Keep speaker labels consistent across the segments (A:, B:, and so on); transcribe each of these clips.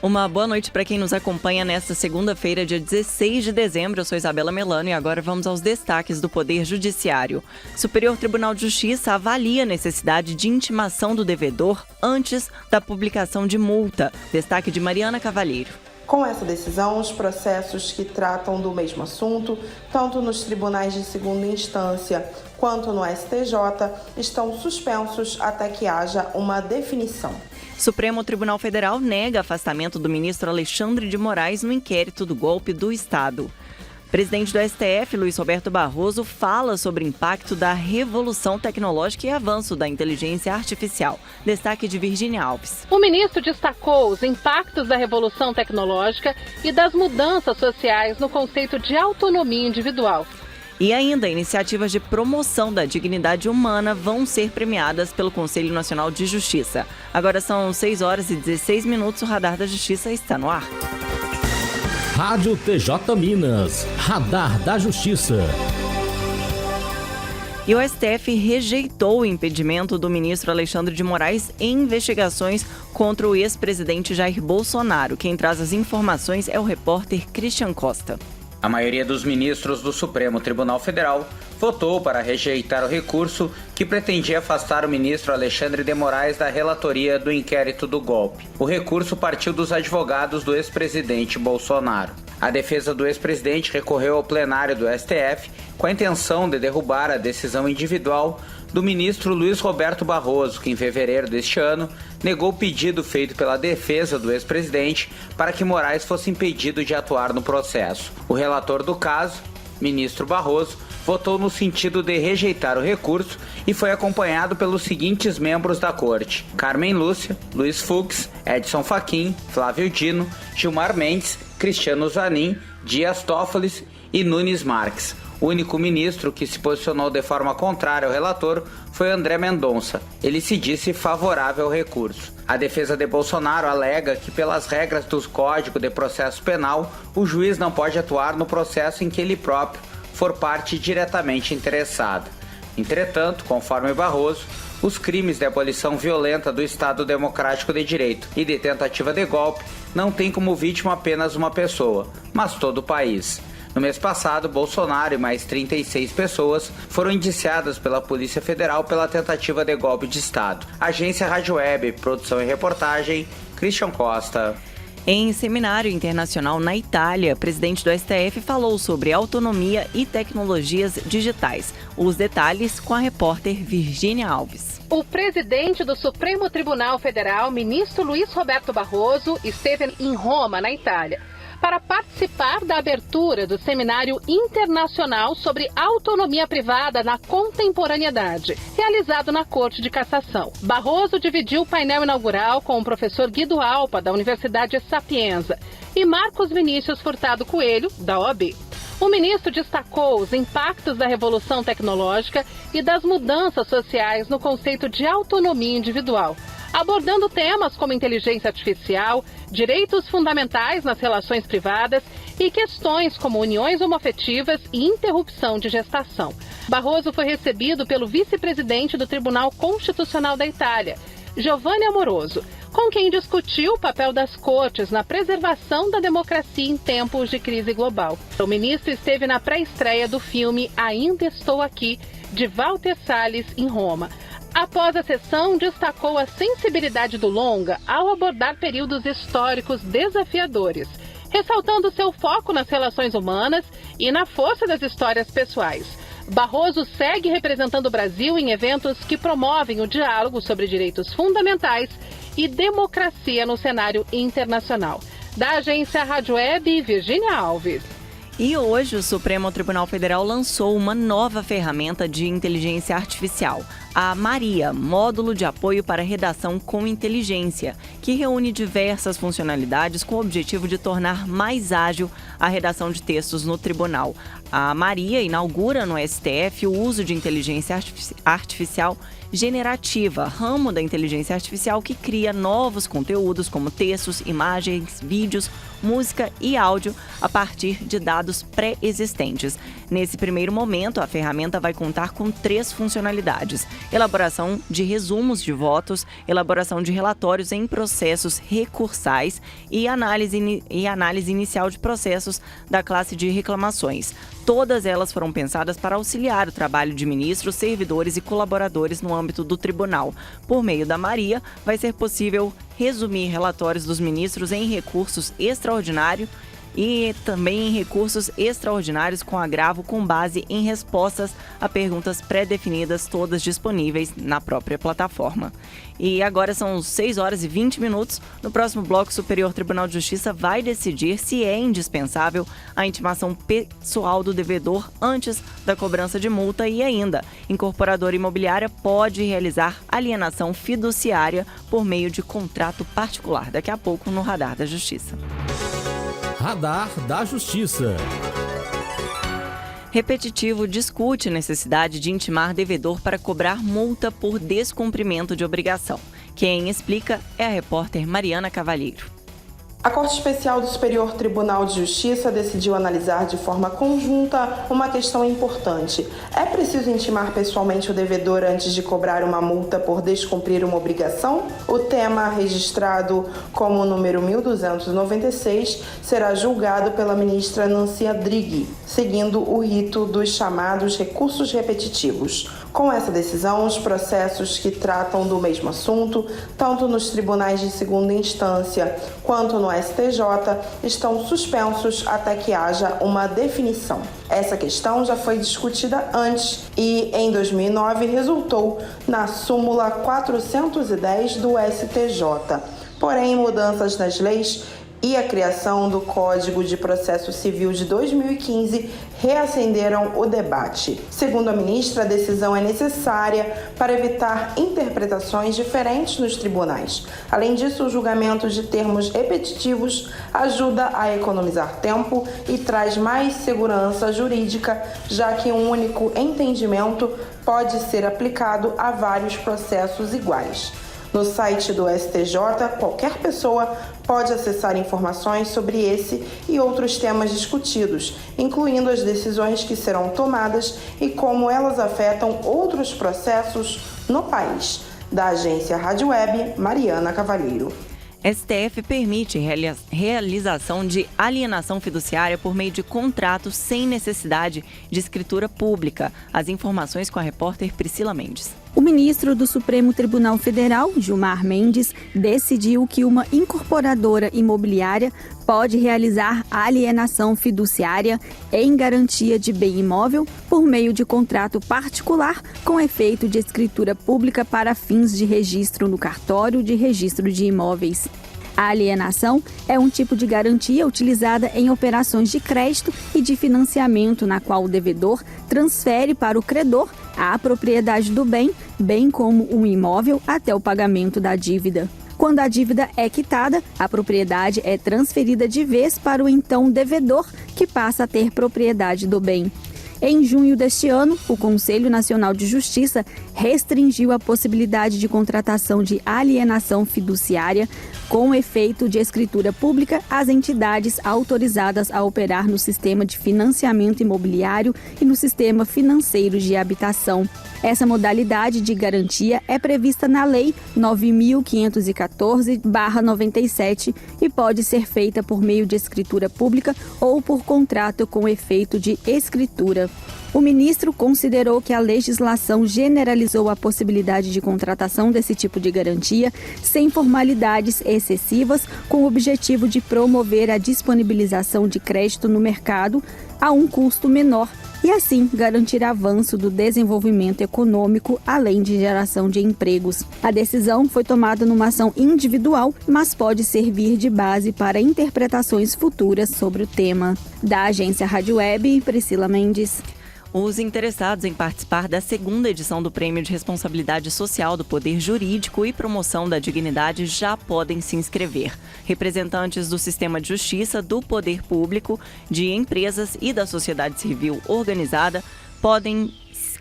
A: Uma boa noite para quem nos acompanha nesta segunda-feira, dia 16 de dezembro. Eu sou Isabela Melano e agora vamos aos destaques do Poder Judiciário. Superior Tribunal de Justiça avalia a necessidade de intimação do devedor antes da publicação de multa. Destaque de Mariana Cavalheiro.
B: Com essa decisão, os processos que tratam do mesmo assunto, tanto nos tribunais de segunda instância quanto no STJ, estão suspensos até que haja uma definição.
A: Supremo Tribunal Federal nega afastamento do ministro Alexandre de Moraes no inquérito do golpe do Estado. Presidente do STF, Luiz Roberto Barroso, fala sobre o impacto da revolução tecnológica e avanço da inteligência artificial. Destaque de Virgínia Alves.
C: O ministro destacou os impactos da revolução tecnológica e das mudanças sociais no conceito de autonomia individual.
A: E ainda, iniciativas de promoção da dignidade humana vão ser premiadas pelo Conselho Nacional de Justiça. Agora são 6 horas e 16 minutos, o Radar da Justiça está no ar.
D: Rádio TJ Minas, Radar da Justiça.
A: E o STF rejeitou o impedimento do ministro Alexandre de Moraes em investigações contra o ex-presidente Jair Bolsonaro. Quem traz as informações é o repórter Christian Costa.
E: A maioria dos ministros do Supremo Tribunal Federal votou para rejeitar o recurso que pretendia afastar o ministro Alexandre de Moraes da relatoria do inquérito do golpe. O recurso partiu dos advogados do ex-presidente Bolsonaro. A defesa do ex-presidente recorreu ao plenário do STF com a intenção de derrubar a decisão individual do ministro Luiz Roberto Barroso, que em fevereiro deste ano negou o pedido feito pela defesa do ex-presidente para que Moraes fosse impedido de atuar no processo. O relator do caso, ministro Barroso, votou no sentido de rejeitar o recurso e foi acompanhado pelos seguintes membros da corte: Carmen Lúcia, Luiz Fux, Edson Fachin, Flávio Dino, Gilmar Mendes, Cristiano Zanin, Dias Toffoli e Nunes Marques. O único ministro que se posicionou de forma contrária ao relator foi André Mendonça. Ele se disse favorável ao recurso. A defesa de Bolsonaro alega que, pelas regras do Código de Processo Penal, o juiz não pode atuar no processo em que ele próprio for parte diretamente interessada. Entretanto, conforme Barroso, os crimes de abolição violenta do Estado Democrático de Direito e de tentativa de golpe não têm como vítima apenas uma pessoa, mas todo o país. No mês passado, Bolsonaro e mais 36 pessoas foram indiciadas pela Polícia Federal pela tentativa de golpe de Estado. Agência Rádio Web, produção e reportagem, Christian Costa.
A: Em seminário internacional na Itália, o presidente do STF falou sobre autonomia e tecnologias digitais. Os detalhes com a repórter Virgínia Alves.
C: O presidente do Supremo Tribunal Federal, ministro Luiz Roberto Barroso, esteve em Roma, na Itália, para participar da abertura do Seminário Internacional sobre Autonomia Privada na Contemporaneidade, realizado na Corte de Cassação. Barroso dividiu o painel inaugural com o professor Guido Alpa, da Universidade Sapienza, e Marcos Vinícius Furtado Coelho, da OAB. O ministro destacou os impactos da revolução tecnológica e das mudanças sociais no conceito de autonomia individual, abordando temas como inteligência artificial, direitos fundamentais nas relações privadas e questões como uniões homoafetivas e interrupção de gestação. Barroso foi recebido pelo vice-presidente do Tribunal Constitucional da Itália, Giovanni Amoroso, com quem discutiu o papel das cortes na preservação da democracia em tempos de crise global. O ministro esteve na pré-estreia do filme Ainda Estou Aqui, de Walter Salles, em Roma. Após a sessão, destacou a sensibilidade do longa ao abordar períodos históricos desafiadores, ressaltando seu foco nas relações humanas e na força das histórias pessoais. Barroso segue representando o Brasil em eventos que promovem o diálogo sobre direitos fundamentais e democracia no cenário internacional. Da agência Rádio Web, Virgínia Alves.
A: E hoje o Supremo Tribunal Federal lançou uma nova ferramenta de inteligência artificial, a Maria, módulo de apoio para redação com inteligência, que reúne diversas funcionalidades com o objetivo de tornar mais ágil a redação de textos no tribunal. A Maria inaugura no STF o uso de inteligência artificial generativa, ramo da inteligência artificial que cria novos conteúdos como textos, imagens, vídeos, música e áudio a partir de dados pré-existentes. Nesse primeiro momento, a ferramenta vai contar com 3 funcionalidades: elaboração de resumos de votos, elaboração de relatórios em processos recursais e análise inicial de processos da classe de reclamações. Todas elas foram pensadas para auxiliar o trabalho de ministros, servidores e colaboradores no âmbito do tribunal. Por meio da Maria, vai ser possível resumir relatórios dos ministros em recursos extraordinários e também em recursos extraordinários com agravo com base em respostas a perguntas pré-definidas, todas disponíveis na própria plataforma. E agora são 6 horas e 20 minutos. No próximo bloco, o Superior Tribunal de Justiça vai decidir se é indispensável a intimação pessoal do devedor antes da cobrança de multa e ainda, incorporadora imobiliária pode realizar alienação fiduciária por meio de contrato particular. Daqui a pouco no Radar da Justiça.
D: Radar da Justiça.
A: Repetitivo discute necessidade de intimar devedor para cobrar multa por descumprimento de obrigação. Quem explica é a repórter Mariana Cavalheiro.
B: A Corte Especial do Superior Tribunal de Justiça decidiu analisar de forma conjunta uma questão importante. É preciso intimar pessoalmente o devedor antes de cobrar uma multa por descumprir uma obrigação? O tema, registrado como número 1296, será julgado pela ministra Nancy Andrighi, seguindo o rito dos chamados recursos repetitivos. Com essa decisão, os processos que tratam do mesmo assunto, tanto nos tribunais de segunda instância quanto no STJ, estão suspensos até que haja uma definição. Essa questão já foi discutida antes e, em 2009, resultou na súmula 410 do STJ. Porém, mudanças nas leis e a criação do Código de Processo Civil de 2015 reacenderam o debate. Segundo a ministra, a decisão é necessária para evitar interpretações diferentes nos tribunais. Além disso, o julgamento de termos repetitivos ajuda a economizar tempo e traz mais segurança jurídica, já que um único entendimento pode ser aplicado a vários processos iguais. No site do STJ, qualquer pessoa pode acessar informações sobre esse e outros temas discutidos, incluindo as decisões que serão tomadas e como elas afetam outros processos no país. Da agência Rádio Web, Mariana Cavalheiro.
A: STF permite realização de alienação fiduciária por meio de contratos sem necessidade de escritura pública. As informações com a repórter Priscila Mendes.
F: O ministro do Supremo Tribunal Federal, Gilmar Mendes, decidiu que uma incorporadora imobiliária pode realizar alienação fiduciária em garantia de bem imóvel por meio de contrato particular com efeito de escritura pública para fins de registro no cartório de registro de imóveis. A alienação é um tipo de garantia utilizada em operações de crédito e de financiamento na qual o devedor transfere para o credor a propriedade do bem, bem como um imóvel, até o pagamento da dívida. Quando a dívida é quitada, a propriedade é transferida de vez para o então devedor, que passa a ter propriedade do bem. Em junho deste ano, o Conselho Nacional de Justiça restringiu a possibilidade de contratação de alienação fiduciária com efeito de escritura pública às entidades autorizadas a operar no sistema de financiamento imobiliário e no sistema financeiro de habitação. Essa modalidade de garantia é prevista na Lei 9.514/97 e pode ser feita por meio de escritura pública ou por contrato com efeito de escritura. O ministro considerou que a legislação generalizou a possibilidade de contratação desse tipo de garantia sem formalidades excessivas, com o objetivo de promover a disponibilização de crédito no mercado a um custo menor e, assim, garantir avanço do desenvolvimento econômico, além de geração de empregos. A decisão foi tomada numa ação individual, mas pode servir de base para interpretações futuras sobre o tema. Da agência Rádio Web, Priscila Mendes.
A: Os interessados em participar da segunda edição do Prêmio de Responsabilidade Social do Poder Jurídico e Promoção da Dignidade já podem se inscrever. Representantes do Sistema de Justiça, do Poder Público, de empresas e da sociedade civil organizada podem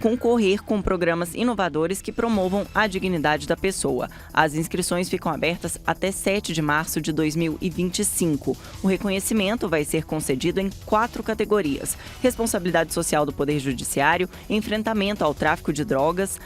A: concorrer com programas inovadores que promovam a dignidade da pessoa. As inscrições ficam abertas até 7 de março de 2025. O reconhecimento vai ser concedido em 4 categorias: responsabilidade social do Poder Judiciário, enfrentamento ao tráfico de drogas,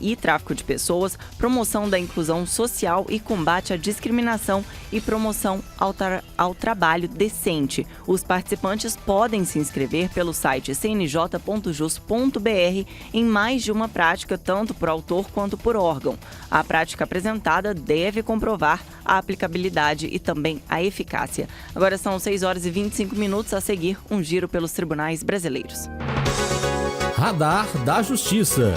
A: e tráfico de pessoas, promoção da inclusão social e combate à discriminação e promoção ao trabalho decente. Os participantes podem se inscrever pelo site cnj.jus.br em mais de uma prática, tanto por autor quanto por órgão. A prática apresentada deve comprovar a aplicabilidade e também a eficácia. Agora são 6 horas e 25 minutos, a seguir um giro pelos tribunais brasileiros.
D: Radar da Justiça.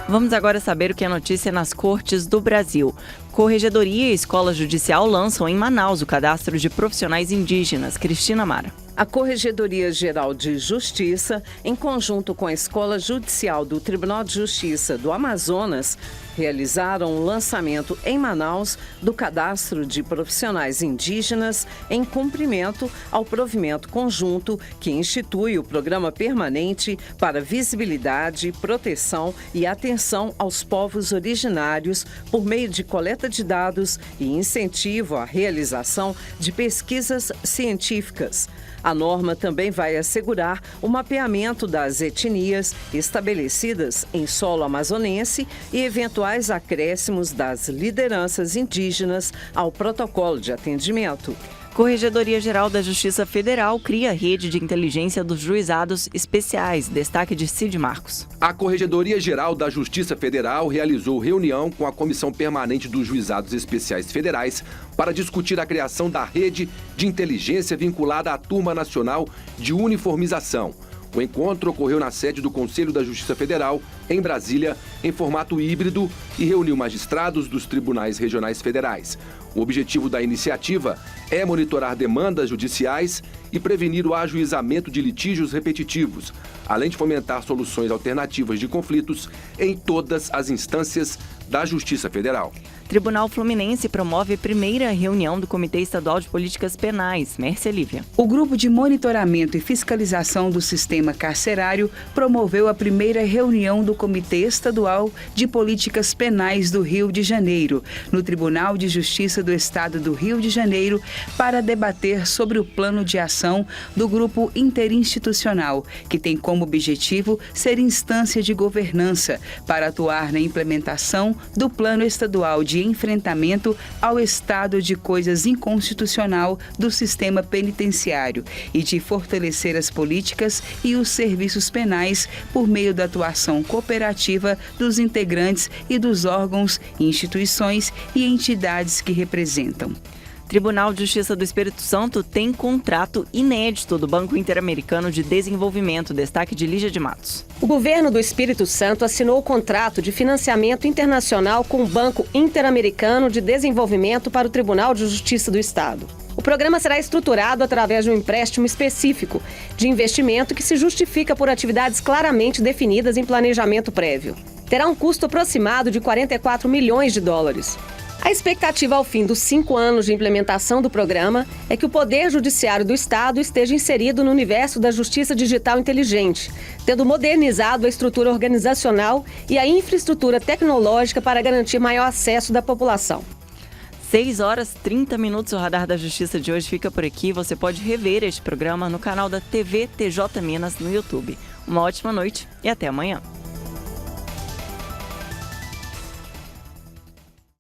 A: Vamos agora saber o que é notícia nas cortes do Brasil. Corregedoria e Escola Judicial lançam em Manaus o cadastro de profissionais indígenas. Cristina Mara.
G: A Corregedoria Geral de Justiça, em conjunto com a Escola Judicial do Tribunal de Justiça do Amazonas, realizaram o lançamento em Manaus do cadastro de profissionais indígenas em cumprimento ao provimento conjunto que institui o Programa Permanente para Visibilidade, Proteção e Atenção aos Povos Originários por meio de coleta de dados e incentivo à realização de pesquisas científicas. A norma também vai assegurar o mapeamento das etnias estabelecidas em solo amazonense e eventuais acréscimos das lideranças indígenas ao protocolo de atendimento.
A: Corregedoria-Geral da Justiça Federal cria a rede de inteligência dos juizados especiais. Destaque de Cid Marcos.
H: A Corregedoria-Geral da Justiça Federal realizou reunião com a Comissão Permanente dos Juizados Especiais Federais para discutir a criação da rede de inteligência vinculada à Turma Nacional de Uniformização. O encontro ocorreu na sede do Conselho da Justiça Federal, em Brasília, em formato híbrido e reuniu magistrados dos tribunais regionais federais. O objetivo da iniciativa é monitorar demandas judiciais e prevenir o ajuizamento de litígios repetitivos, além de fomentar soluções alternativas de conflitos em todas as instâncias da Justiça Federal.
A: Tribunal Fluminense promove a primeira reunião do Comitê Estadual de Políticas Penais. Mércia Lívia.
I: O Grupo de Monitoramento e Fiscalização do Sistema Carcerário promoveu a primeira reunião do Comitê Estadual de Políticas Penais do Rio de Janeiro, no Tribunal de Justiça do Estado do Rio de Janeiro, para debater sobre o plano de ação do Grupo Interinstitucional, que tem como objetivo ser instância de governança para atuar na implementação do Plano Estadual de enfrentamento ao estado de coisas inconstitucional do sistema penitenciário e de fortalecer as políticas e os serviços penais por meio da atuação cooperativa dos integrantes e dos órgãos, instituições e entidades que representam.
A: Tribunal de Justiça do Espírito Santo tem contrato inédito do Banco Interamericano de Desenvolvimento. Destaque de Lígia de Matos.
J: O governo do Espírito Santo assinou o contrato de financiamento internacional com o Banco Interamericano de Desenvolvimento para o Tribunal de Justiça do Estado. O programa será estruturado através de um empréstimo específico de investimento que se justifica por atividades claramente definidas em planejamento prévio. Terá um custo aproximado de 44 milhões de dólares. A expectativa ao fim dos 5 anos de implementação do programa é que o Poder Judiciário do Estado esteja inserido no universo da Justiça Digital Inteligente, tendo modernizado a estrutura organizacional e a infraestrutura tecnológica para garantir maior acesso da população.
A: 6 horas e 30 minutos, o Radar da Justiça de hoje fica por aqui. Você pode rever este programa no canal da TV TJ Minas no YouTube. Uma ótima noite e até amanhã.